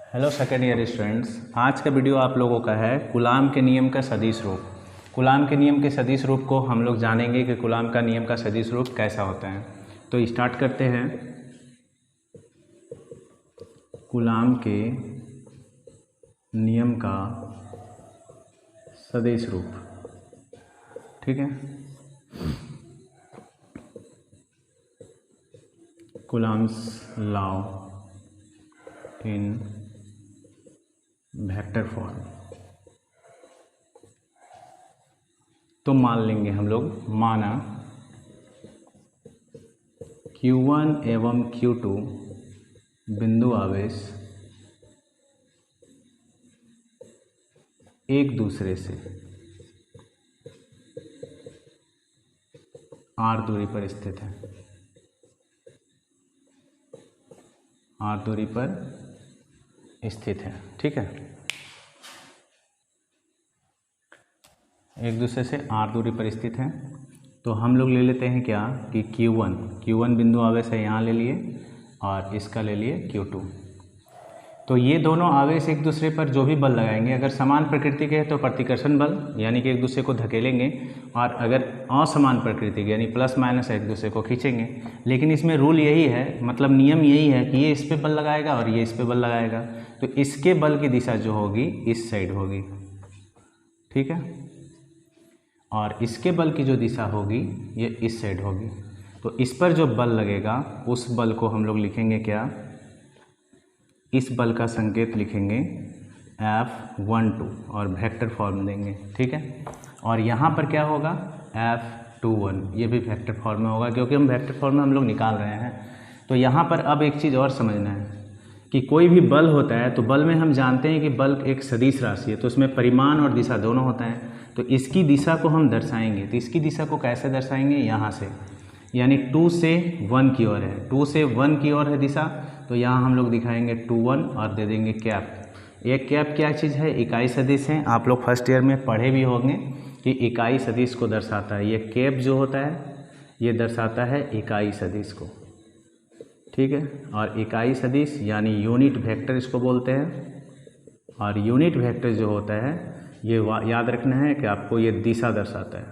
Hello second year students, आज का video आप लोगों का है कूलाम के नियम का सदिश रूप। कूलाम के नियम के सदिश रूप को हम लोग जानेंगे कि कूलाम का नियम का सदिश रूप कैसा होता है। तो स्टार्ट करते हैं। कूलाम के नियम का सदिश रूप, ठीक है। Coulombs law in vector form. तो मान लेंगे हम लोग, माना Q1 एवं Q2 बिंदु आवेश एक दूसरे से r दूरी पर स्थित है। r दूरी पर स्थित है, ठीक है। एक दूसरे से r दूरी पर स्थित है। तो हम लोग ले लेते हैं क्या कि Q1 बिंदु आवेश है, यहाँ ले लिए, और इसका ले लिए Q2। तो ये दोनों आवेश एक दूसरे पर जो भी बल लगाएंगे, अगर समान प्रकृति के हैं तो प्रतिकर्षण बल यानी कि एक दूसरे को धकेलेंगे, और अगर असमान प्रकृति के यानी प्लस माइनस एक दूसरे को खींचेंगे। लेकिन इसमें रूल यही है, मतलब नियम यही है कि ये इस पे बल लगाएगा और ये इस पे बल लगाएगा। तो इसके बल की दिशा जो होगी इस साइड होगी, ठीक है, और इसके बल की जो दिशा होगी ये इस साइड होगी। तो इस पर जो बल लगेगा उस बल को हम लोग लिखेंगे क्या, इस बल का संकेत लिखेंगे F12 और वेक्टर फॉर्म देंगे, ठीक है। और यहाँ पर क्या होगा F21, ये भी वेक्टर फॉर्म में होगा क्योंकि हम वेक्टर फॉर्म में हम लोग निकाल रहे हैं। तो यहाँ पर अब एक चीज़ और समझना है कि कोई भी बल होता है तो बल में हम जानते हैं कि बल एक सदिश राशि है, तो उसमें परिमाण और दिशा दोनों होता है। तो इसकी दिशा को हम दर्शाएंगे, तो इसकी दिशा को कैसे दर्शाएंगे, यहाँ से, यानी 2 से 1 की ओर है, 2 से 1 की ओर है दिशा। तो यहाँ हम लोग दिखाएंगे 2 1 और दे देंगे कैप। ये कैप क्या चीज़ है, इकाई सदिश है। आप लोग फर्स्ट ईयर में पढ़े भी होंगे कि इकाई सदिश को दर्शाता है। ये कैप जो होता है ये दर्शाता है इकाई सदिश को, ठीक है। और इकाई सदिश यानी यूनिट वेक्टर इसको बोलते हैं। और यूनिट वेक्टर जो होता है ये याद रखना है कि आपको ये दिशा दर्शाता है,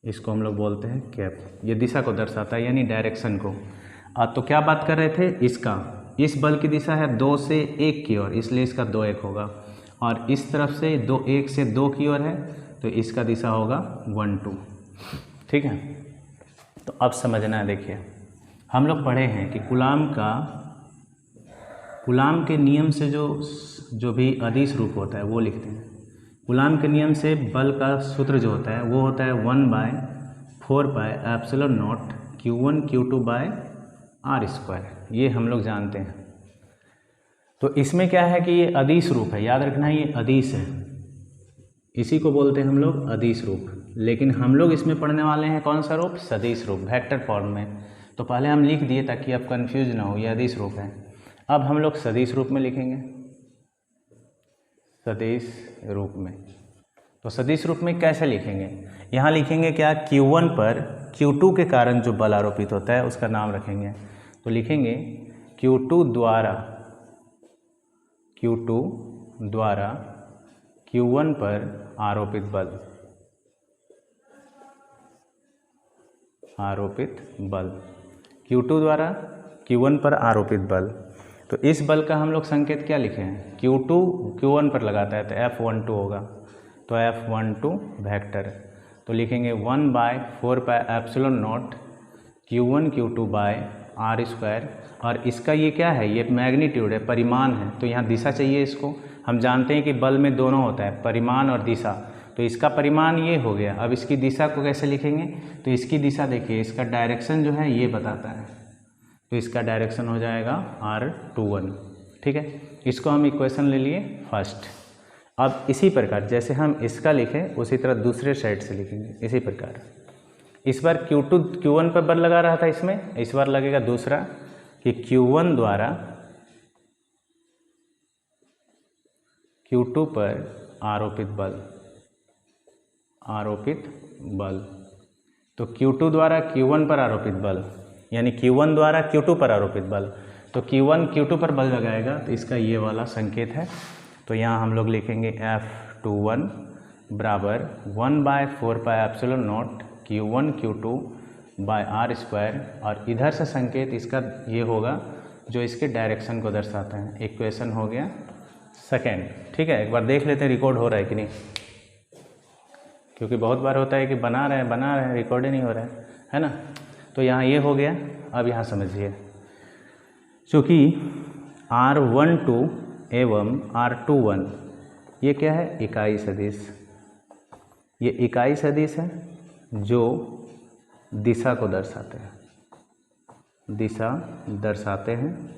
इसको हम लोग बोलते हैं कैप। ये दिशा को दर्शाता है यानी डायरेक्शन को। तो क्या बात कर रहे थे, इसका, इस बल की दिशा है 2 से 1 की ओर, इसलिए इसका 2 1 होगा। और इस तरफ से 1 से 2 की ओर है तो इसका दिशा होगा 1 2, ठीक है। तो अब समझना है, देखिए हम लोग पढ़े हैं कि कूलाम के नियम से जो भी अदिश रूप होता है वो लिखते हैं। कूलाम के नियम से बल का सूत्र जो होता है वो होता है 1/4πε0 Q1 Q2 r²। ये हम लोग जानते हैं। तो इसमें क्या है कि ये अदिश रूप है, याद रखना है ये अदिश है, इसी को बोलते हैं हम लोग अदिश रूप। लेकिन हम लोग इसमें पढ़ने वाले हैं कौन सा रूप, सदिश रूप, वेक्टर फॉर्म में। तो पहले हम लिख दिए ताकि आप कंफ्यूज ना हो, ये अदिश रूप है। अब हम लोग सदिश रूप में लिखेंगे, सदिश रूप में। तो सदिश रूप में कैसे लिखेंगे, यहाँ लिखेंगे क्या, Q1 पर Q2 के कारण जो बल आरोपित होता है उसका नाम रखेंगे। तो लिखेंगे Q2 द्वारा Q1 पर आरोपित बल, Q2 द्वारा Q1 पर आरोपित बल। तो इस बल का हम लोग संकेत क्या लिखे हैं, Q2 Q1 पर लगाता है तो F12 होगा, तो F12 वेक्टर। तो लिखेंगे 1/4πε0 Q1 Q2 r²। और इसका ये क्या है, ये मैग्नीट्यूड है, परिमाण है। तो यहाँ दिशा चाहिए इसको। हम जानते हैं कि बल में दोनों होता है, परिमाण और दिशा। तो इसका परिमाण ये हो गया। अब इसकी दिशा को कैसे लिखेंगे, तो इसकी दिशा देखिए, इसका डायरेक्शन जो है ये बताता है, तो इसका डायरेक्शन हो जाएगा r21, ठीक है। इसको हम इक्वेशन ले लिए फर्स्ट। अब इसी प्रकार जैसे हम इसका लिखें उसी तरह दूसरे साइड से लिखेंगे इसी प्रकार। इस बार Q1 पर बल लगा रहा था इसमें, इस बार लगेगा दूसरा कि Q1 द्वारा Q2 पर आरोपित बल। तो Q2 द्वारा Q1 पर आरोपित बल यानी Q1 द्वारा Q2 पर आरोपित बल। तो Q1 Q2 पर बल लगाएगा तो इसका ये वाला संकेत है। तो यहाँ हम लोग लिखेंगे F21 बराबर 1/4πε0 Q1 Q2 bye are square, और इधर से संकेत इसका ये होगा जो इसके डायरेक्शन को दर्शाता है। इक्वेशन हो गया सेकेंड। ठीक है, एक बार देख लेते हैं रिकॉर्ड हो रहा है कि नहीं, क्योंकि बहुत बार होता है कि बना रहे हैं रिकॉर्ड ही नहीं हो रहा है ना। तो यहाँ ये हो गया। अब यहाँ समझिए, चूँकि R12 एवं R21 ये क्या है, इकाई सदिश। ये इकाई सदिश है जो दिशा को दर्शाते हैं, दिशा दर्शाते हैं,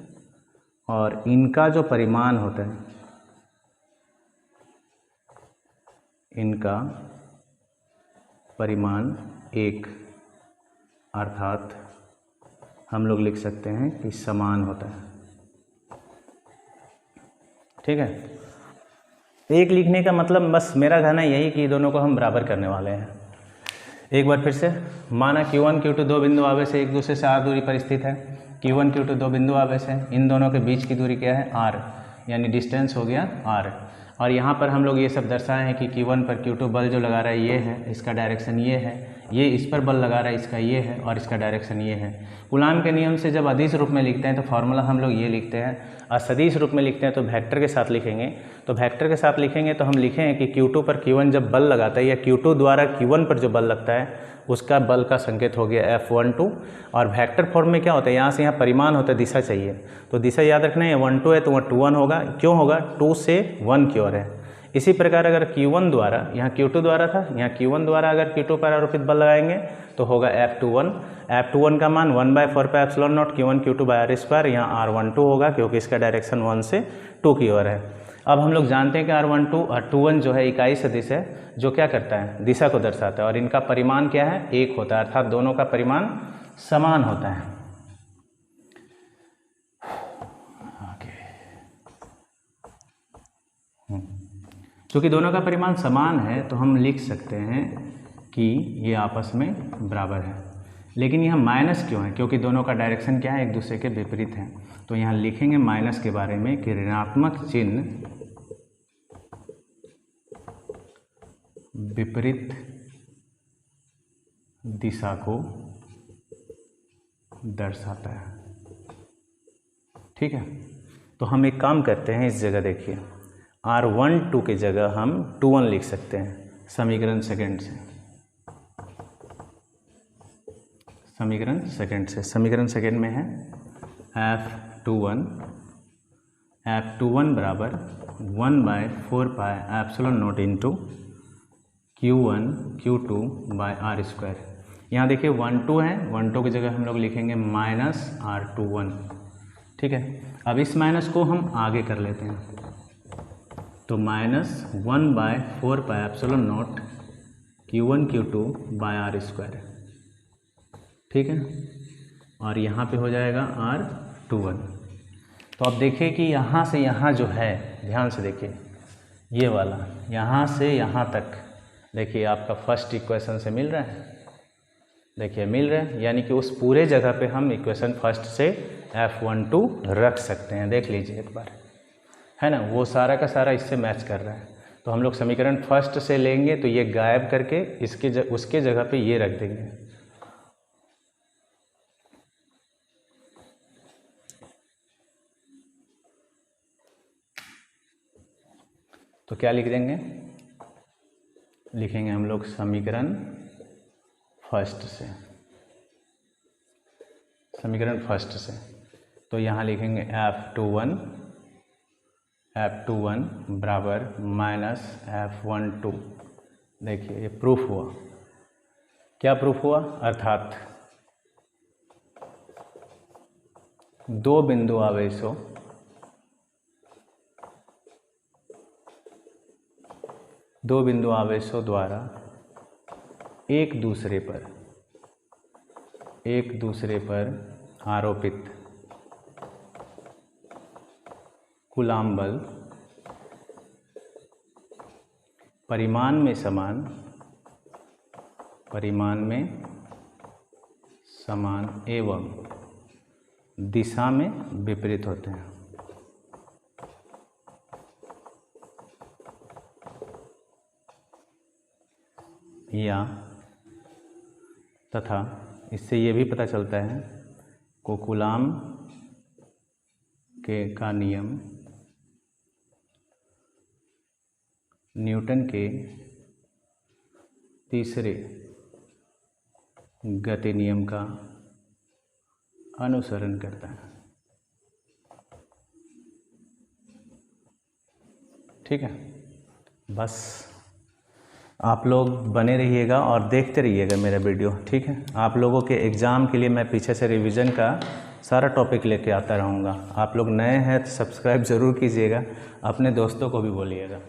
और इनका जो परिमाण होता है, इनका परिमाण 1, अर्थात हम लोग लिख सकते हैं कि समान होता है। ठीक है, एक लिखने का मतलब बस मेरा कहना यही कि दोनों को हम बराबर करने वाले हैं। एक बार फिर से, माना Q1 Q2 दो बिंदु आवेश से एक दूसरे से r दूरी पर स्थित है। Q1 Q2 दो बिंदु आवेश है, इन दोनों के बीच की दूरी क्या है, r, यानी डिस्टेंस हो गया r। और यहाँ पर हम लोग ये सब दर्शाए हैं कि Q1 पर Q2 बल जो लगा रहा है ये है, इसका डायरेक्शन ये है, ये इस पर बल लगा रहा है, इसका ये है, और इसका डायरेक्शन ये है। कूलाम के नियम से जब अदिश रूप में लिखते हैं तो फार्मूला हम लोग ये लिखते हैं, और सदिश रूप में लिखते हैं तो वेक्टर के साथ लिखेंगे। तो वेक्टर के साथ लिखेंगे तो हम लिखेंगे कि Q2 पर Q1 जब बल लगाता है, या Q2 द्वारा Q1 पर जो बल लगता है उसका बल का संकेत हो गया F12। और वेक्टर फॉर्म में क्या होता है, यहाँ से यहाँ परिमाण होता है, दिशा चाहिए, तो दिशा याद रखना है, 1 2 है तो वहाँ 2 1 होगा। क्यों होगा, 2 से 1 की ओर है। इसी प्रकार अगर Q1 द्वारा, यहाँ Q2 द्वारा था, यहाँ Q1 द्वारा अगर Q2 पर आरोपित बल लगाएंगे तो होगा F21। F21 का मान 1/4πε0 Q1 Q2 bye are square, यहाँ R12 होगा क्योंकि इसका डायरेक्शन 1 से 2 की ओर है। अब हम लोग जानते हैं कि R12 और 21 जो है इकाई सदिश है जो क्या करता है, दिशा को दर्शाता है, और इनका परिमाण क्या है, 1 होता है, अर्थात दोनों का परिमाण समान होता है। चूँकि दोनों का परिमाण समान है तो हम लिख सकते हैं कि ये आपस में बराबर है। लेकिन यहाँ माइनस क्यों है, क्योंकि दोनों का डायरेक्शन क्या है, एक दूसरे के विपरीत है। तो यहाँ लिखेंगे माइनस के बारे में कि ऋणात्मक चिन्ह विपरीत दिशा को दर्शाता है। ठीक है, तो हम एक काम करते हैं, इस जगह देखिए R12 की जगह हम 21 लिख सकते हैं समीकरण सेकंड से। समीकरण सेकंड में है F21 बराबर 1/4πε0 into Q1 Q2 bye are square. यहाँ देखिए 1 2 है, 1 2 की जगह हम लोग लिखेंगे -R21। ठीक है, अब इस माइनस को हम आगे कर लेते हैं, तो -1/4πε0 Q1 Q2 bye are square. ठीक है, और यहाँ पे हो जाएगा R21। तो अब देखिए कि यहाँ से यहाँ जो है, ध्यान से देखिए, ये वाला यहाँ से यहाँ तक, देखिए आपका फर्स्ट इक्वेशन से मिल रहा है, देखिए मिल रहा है, यानी कि उस पूरे जगह पे हम इक्वेशन फर्स्ट से F12 रख सकते हैं। देख लीजिए एक बार, है ना, वो सारा का सारा इससे मैच कर रहा है। तो हम लोग समीकरण फर्स्ट से लेंगे तो ये गायब करके उसके जगह पे ये रख देंगे। तो क्या लिख देंगे, लिखेंगे हम लोग समीकरण फर्स्ट से। तो यहाँ लिखेंगे F21 बराबर -F12। देखिए ये प्रूफ हुआ। क्या प्रूफ हुआ, अर्थात दो बिंदु आवेशों द्वारा एक दूसरे पर आरोपित कूलाम बल परिमाण में समान एवं दिशा में विपरीत होते हैं। या तथा इससे ये भी पता चलता है कोकुलाम का नियम न्यूटन के तीसरे गति नियम का अनुसरण करता है। ठीक है, बस आप लोग बने रहिएगा और देखते रहिएगा मेरा वीडियो। ठीक है, आप लोगों के एग्ज़ाम के लिए मैं पीछे से रिवीजन का सारा टॉपिक लेके आता रहूँगा। आप लोग नए हैं तो सब्सक्राइब ज़रूर कीजिएगा, अपने दोस्तों को भी बोलिएगा।